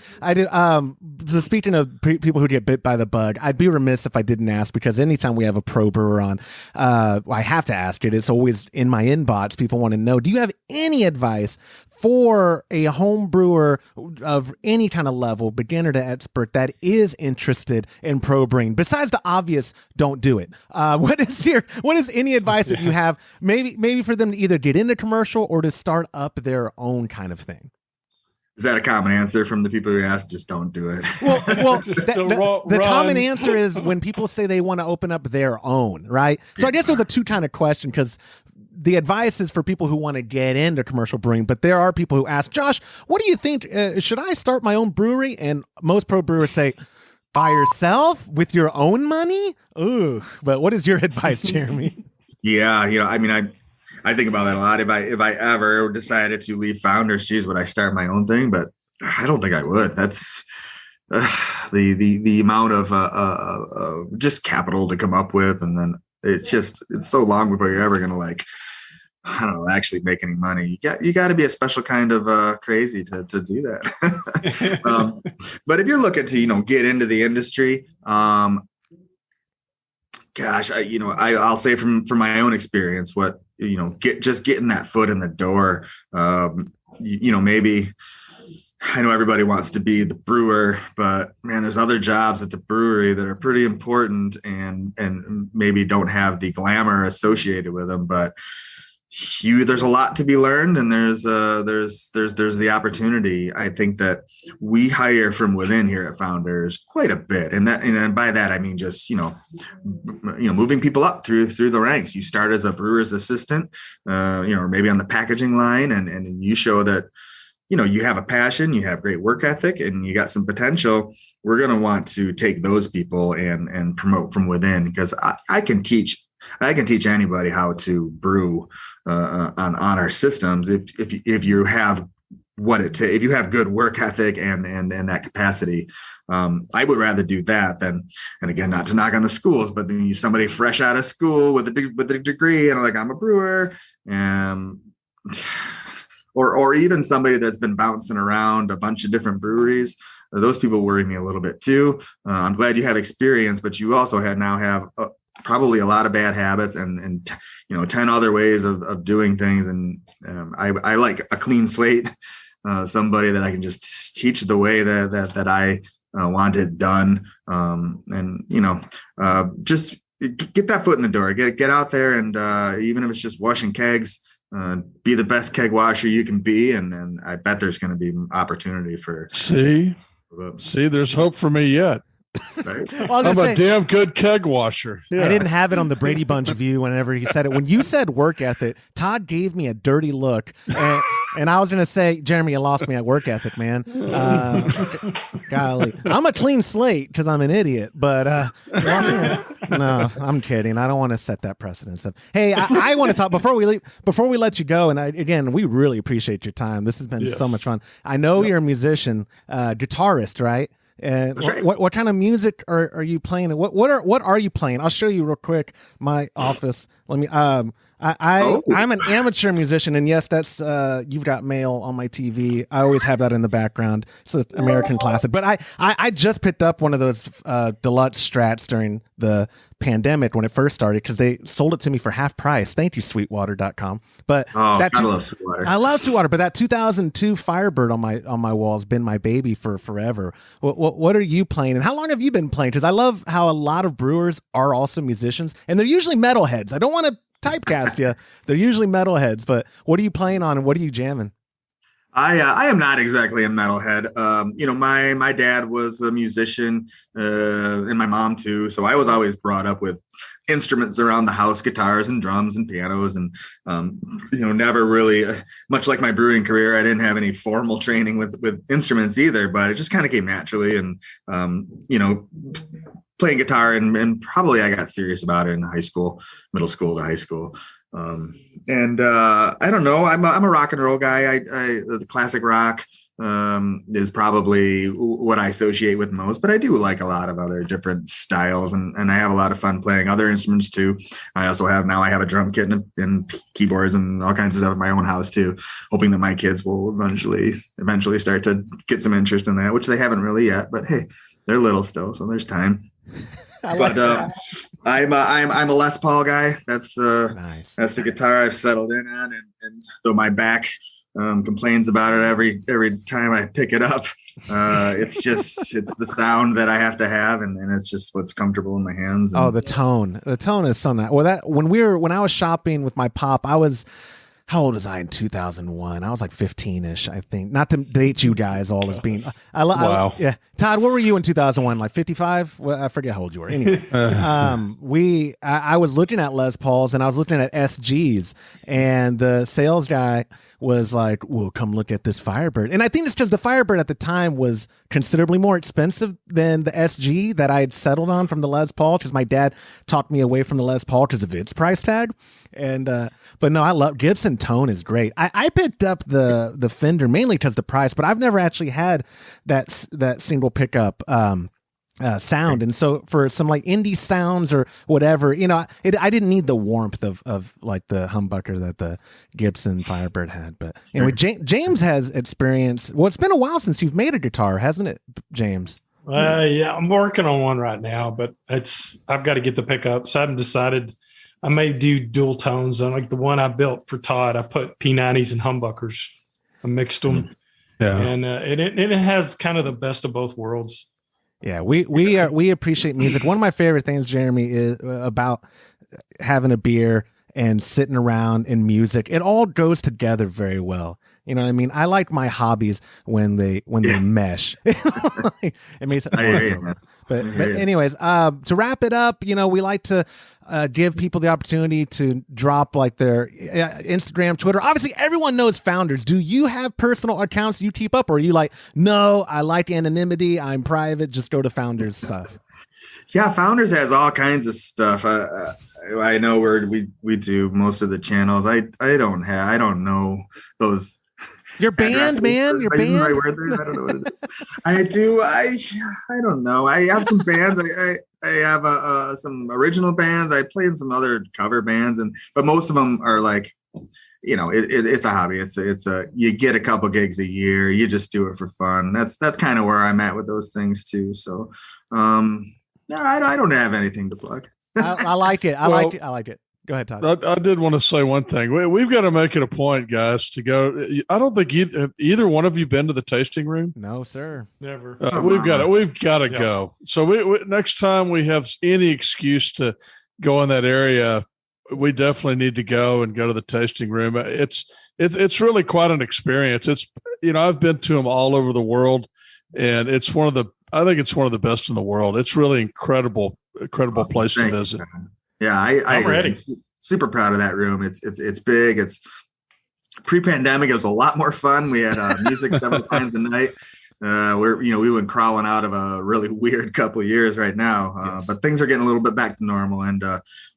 So speaking of people who get bit by the bug, I'd be remiss if I didn't ask, because anytime we have a pro brewer on, I have to ask it. It's always in my inbox. People want to know, do you have any advice for a home brewer of any kind of level, beginner to expert, that is interested in pro brewing? Besides the obvious, don't do it. What is any advice that you have, maybe for them to either get into commercial or to start up their own kind of thing? Is that a common answer from the people who ask? Just don't do it. Well, the common answer is when people say they want to open up their own, right? So I guess it was a two kind of question, because the advice is for people who want to get into commercial brewing, but there are people who ask, Josh, what do you think? Should I start my own brewery? And most pro brewers say, by yourself with your own money? Ooh, but what is your advice, Jeremy? Yeah, I think about that a lot. If I ever decided to leave Founders, would I start my own thing? But I don't think I would. That's the amount of just capital to come up with, and then it's so long before you're ever gonna actually make any money. You got to be a special kind of crazy to do that. But if you're looking to get into the industry, gosh, I'll say from my own experience, what getting that foot in the door. Maybe I know everybody wants to be the brewer, but man, there's other jobs at the brewery that are pretty important and maybe don't have the glamour associated with them, but there's a lot to be learned, and there's the opportunity. I think that we hire from within here at Founders quite a bit, and by that I mean just moving people up through the ranks. You start as a brewer's assistant, or maybe on the packaging line, and you show that you have a passion, you have great work ethic, and you got some potential. We're going to want to take those people and promote from within, because I can teach anybody how to brew on our systems if you have if you have good work ethic and that capacity. I would rather do that than, and again, not to knock on the schools, but then somebody fresh out of school with a degree and I'm a brewer, or even somebody that's been bouncing around a bunch of different breweries. Those people worry me a little bit too. I'm glad you have experience, but you also now have probably a lot of bad habits and 10 other ways of doing things. And I like a clean slate, somebody that I can just teach the way that I want it done. Just get that foot in the door, get out there. And even if it's just washing kegs, be the best keg washer you can be. And I bet there's going to be opportunity for. See, there's hope for me yet. Right. I'm a damn good keg washer. Yeah. I didn't have it on the Brady Bunch view whenever he said it. When you said work ethic, Todd gave me a dirty look. And I was going to say, Jeremy, you lost me at work ethic, man. Golly. I'm a clean slate because I'm an idiot. But no, I'm kidding. I don't want to set that precedent. Hey, I want to talk before we let you go. And again, we really appreciate your time. This has been so much fun. I know you're a musician, guitarist, right? And right. what kind of music are you playing? What are you playing? I'll show you real quick my office. Let me. I'm an amateur musician, and yes, that's You've Got Mail on my TV. I always have that in the background. It's an American classic. But I just picked up one of those deluxe Strats during the pandemic when it first started because they sold it to me for half price. Thank you, Sweetwater.com. But I love Sweetwater. I love Sweetwater, but that 2002 Firebird on my wall has been my baby for forever. What are you playing, and how long have you been playing? Because I love how a lot of brewers are also musicians, and they're usually metalheads. I don't want to typecast you. They're usually metalheads, but what are you playing on and what are you jamming? I am not exactly a metalhead. My dad was a musician, and my mom too. So I was always brought up with instruments around the house, guitars and drums and pianos, and never really, much like my brewing career, I didn't have any formal training with instruments either. But it just kind of came naturally, and playing guitar and probably I got serious about it in high school, middle school to high school. I don't know. I'm a rock and roll guy. The classic rock is probably what I associate with most, but I do like a lot of other different styles, and I have a lot of fun playing other instruments too. I also have a drum kit and keyboards and all kinds of stuff at my own house too, hoping that my kids will eventually start to get some interest in that, which they haven't really yet, but hey, they're little still, so there's time. I'm a Les Paul guy. That's the guitar I've settled in on, and though my back complains about it every time I pick it up, it's the sound that I have to have, and it's just what's comfortable in my hands. The tone is so nice. Well, when I was shopping with my pop, how old was I in 2001? I was like 15-ish, I think. Not to date you guys all as being. Wow. Yeah. Todd, what were you in 2001? Like 55? Well, I forget how old you were. Anyway, I was looking at Les Pauls and I was looking at SGs, and the sales guy was like, well, come look at this Firebird. And I think it's because the Firebird at the time was considerably more expensive than the SG that I had settled on from the Les Paul, because my dad talked me away from the Les Paul because of its price tag. And but no, I love Gibson tone is great. I picked up the Fender mainly because the price, but I've never actually had that single pickup sound, and so for some like indie sounds or whatever, I didn't need the warmth of like the humbucker that the Gibson Firebird had. But anyway, James has experience. Well, it's been a while since you've made a guitar, hasn't it, James? Yeah, I'm working on one right now, but I've got to get the pickups. I haven't decided. I may do dual tones on like the one I built for Todd. I put P90s and humbuckers. I mixed them. Yeah. And it has kind of the best of both worlds. Yeah, we appreciate music. One of my favorite things, Jeremy, is about having a beer and sitting around in music. It all goes together very well. You know what I mean? I like my hobbies when they mesh. It makes it but anyways, to wrap it up, we like to give people the opportunity to drop like their Instagram, Twitter. Obviously, everyone knows Founders. Do you have personal accounts you keep up, or are you like, no, I like anonymity, I'm private, just go to Founders stuff? Yeah, Founders has all kinds of stuff. I know we do most of the channels. I don't know those. Your band, man. Your band. Right word there? I don't know what it is. I do. I don't know. I have some bands. I have some original bands. I play in some other cover bands, but most of them are like, it's a hobby. It's you get a couple gigs a year. You just do it for fun. That's kind of where I'm at with those things too. So, I don't have anything to plug. I like it. I like it. Go ahead, Todd. I did want to say one thing. We've got to make it a point, guys, to go. I don't think either one of you been to the tasting room. No, sir. Never. We've got to go. So we next time we have any excuse to go in that area, we definitely need to go to the tasting room. It's really quite an experience. It's I've been to them all over the world, and I think it's one of the best in the world. It's really incredible place to visit. Yeah, I'm ready. I'm super proud of that room. It's big. It's pre-pandemic. It was a lot more fun. We had music several times a night. We went crawling out of a really weird couple of years right now, but things are getting a little bit back to normal, and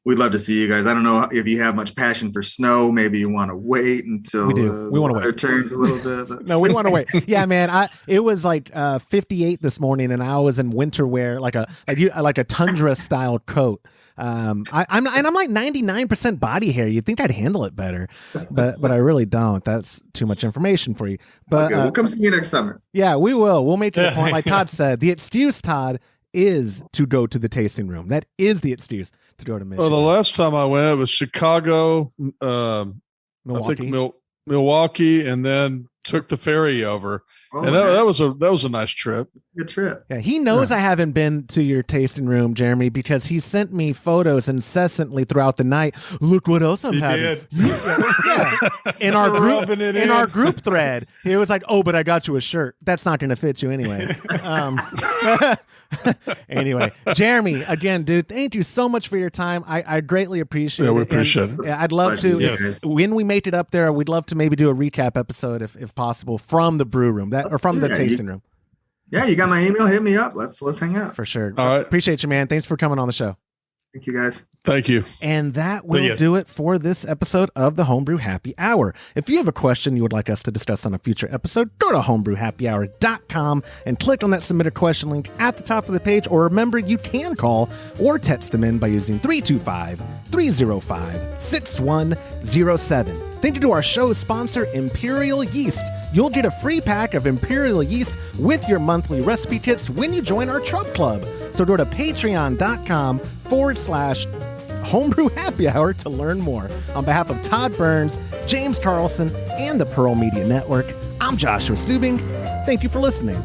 we'd love to see you guys. I don't know if you have much passion for snow. Maybe you want to wait until we want to wait. Turns a little bit. But. No, we want to wait. Yeah, man. It was like 58 this morning, and I was in winter wear, like a tundra style coat. I'm like 99% body hair. You'd think I'd handle it better, but I really don't. That's too much information for you. But we'll come see you next summer. Yeah, we will. We'll make it a point. Like Todd said, the excuse, Todd, is to go to the tasting room. That is the excuse to go to Michigan. Well, the last time I went, it was Chicago, Milwaukee. I think Milwaukee, and then took the ferry over. Oh, And that was a nice trip. Good trip. Yeah, he knows I haven't been to your tasting room, Jeremy, because he sent me photos incessantly throughout the night. Look what else I'm having. Yeah. In our group thread, he was like, "Oh, but I got you a shirt. That's not going to fit you anyway." Anyway, Jeremy, again, dude, thank you so much for your time. I greatly appreciate it. Yeah, we appreciate it. I'd love to, when we make it up there, we'd love to maybe do a recap episode if possible from the brew room or from the tasting room. Yeah, you got my email. Hit me up. Let's hang out. For sure. All right. Appreciate you, man. Thanks for coming on the show. Thank you, guys. Thank you. And that will do it for this episode of the Homebrew Happy Hour. If you have a question you would like us to discuss on a future episode, go to homebrewhappyhour.com and click on that submit a question link at the top of the page. Or remember, you can call or text them in by using 325-305-6107. Thank you to our show sponsor, Imperial Yeast. You'll get a free pack of Imperial Yeast with your monthly recipe kits when you join our Trump Club. So go to patreon.com/Homebrew Happy Hour to learn more. On behalf of Todd Burns, James Carlson, and the Pearl Media Network, I'm Joshua Stubing. Thank you for listening.